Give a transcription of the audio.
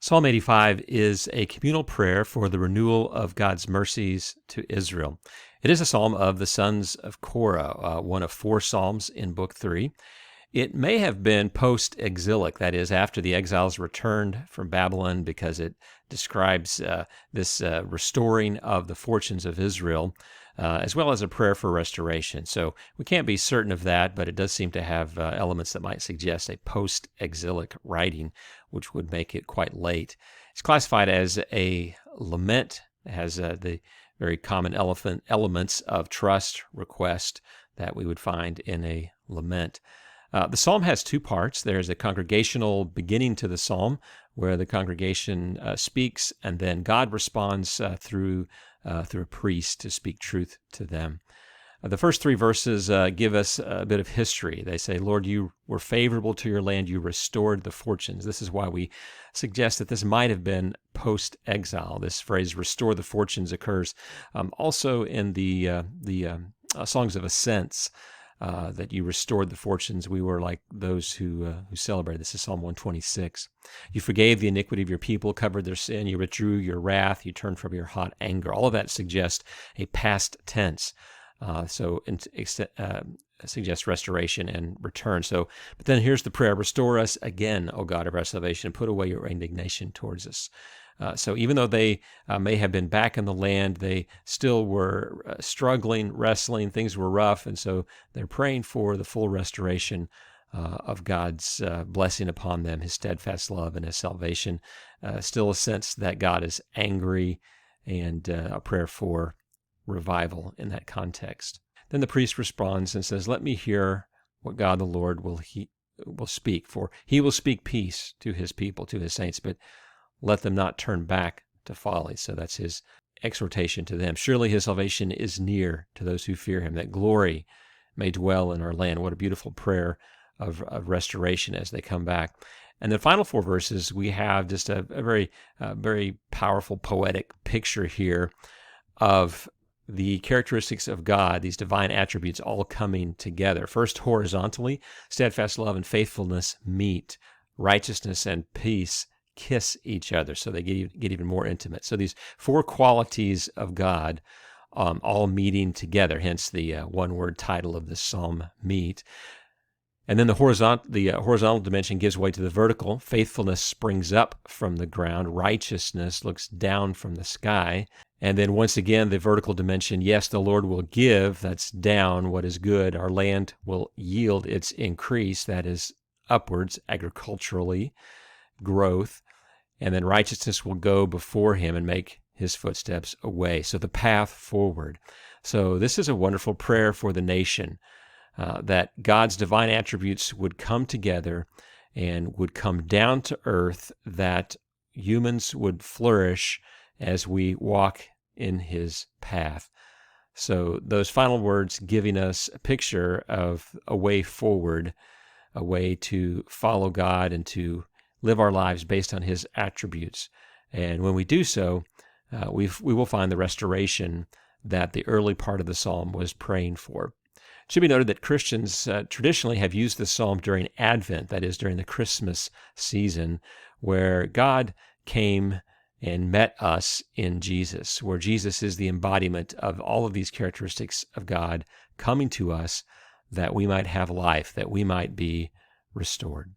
Psalm 85 is a communal prayer for the renewal of God's mercies to Israel. It is a psalm of the sons of Korah, one of 4 psalms in Book 3. It may have been post-exilic, that is, after the exiles returned from Babylon, because it describes this restoring of the fortunes of Israel, as well as a prayer for restoration. So we can't be certain of that, but it does seem to have elements that might suggest a post-exilic writing, which would make it quite late. It's classified as a lament. It has the very common elements of trust, request that we would find in a lament. The psalm has 2 parts. There's a congregational beginning to the psalm where the congregation speaks, and then God responds through a priest to speak truth to them. The first 3 verses give us a bit of history. They say, Lord, you were favorable to your land. You restored the fortunes. This is why we suggest that this might have been post-exile. This phrase, restore the fortunes, occurs also in the Songs of Ascents. That you restored the fortunes. We were like those who celebrated. This is Psalm 126. You forgave the iniquity of your people, covered their sin. You withdrew your wrath. You turned from your hot anger. All of that suggests a past tense. Suggests restoration and return. But then here's the prayer: restore us again, O God of our salvation, and put away your indignation towards us. So even though they may have been back in the land, they still were struggling, wrestling. Things were rough, and so they're praying for the full restoration of God's blessing upon them, His steadfast love and His salvation. Still a sense that God is angry, and a prayer for revival in that context. Then the priest responds and says, let me hear what God the Lord will speak, for He will speak peace to His people, to His saints, but let them not turn back to folly. So that's his exhortation to them. Surely His salvation is near to those who fear Him, that glory may dwell in our land. What a beautiful prayer of restoration as they come back. And the final 4 verses, we have just a very powerful poetic picture here of the characteristics of God, these divine attributes all coming together. First, horizontally, steadfast love and faithfulness meet. Righteousness and peace kiss each other, so they get even more intimate. So these 4 qualities of God all meeting together, hence the one-word title of this psalm, meet. And then the horizontal dimension gives way to the vertical. Faithfulness springs up from the ground. Righteousness looks down from the sky. And then once again, the vertical dimension, yes, the Lord will give, that's down, what is good. Our land will yield its increase, that is upwards, agriculturally, growth. And then righteousness will go before Him and make His footsteps a way. So the path forward. So this is a wonderful prayer for the nation, that God's divine attributes would come together and would come down to earth, that humans would flourish as we walk in His path. So those final words giving us a picture of a way forward, a way to follow God and to live our lives based on His attributes. And when we do so, we will find the restoration that the early part of the psalm was praying for. It should be noted that Christians traditionally have used this psalm during Advent, that is, during the Christmas season, where God came and met us in Jesus, where Jesus is the embodiment of all of these characteristics of God coming to us, that we might have life, that we might be restored.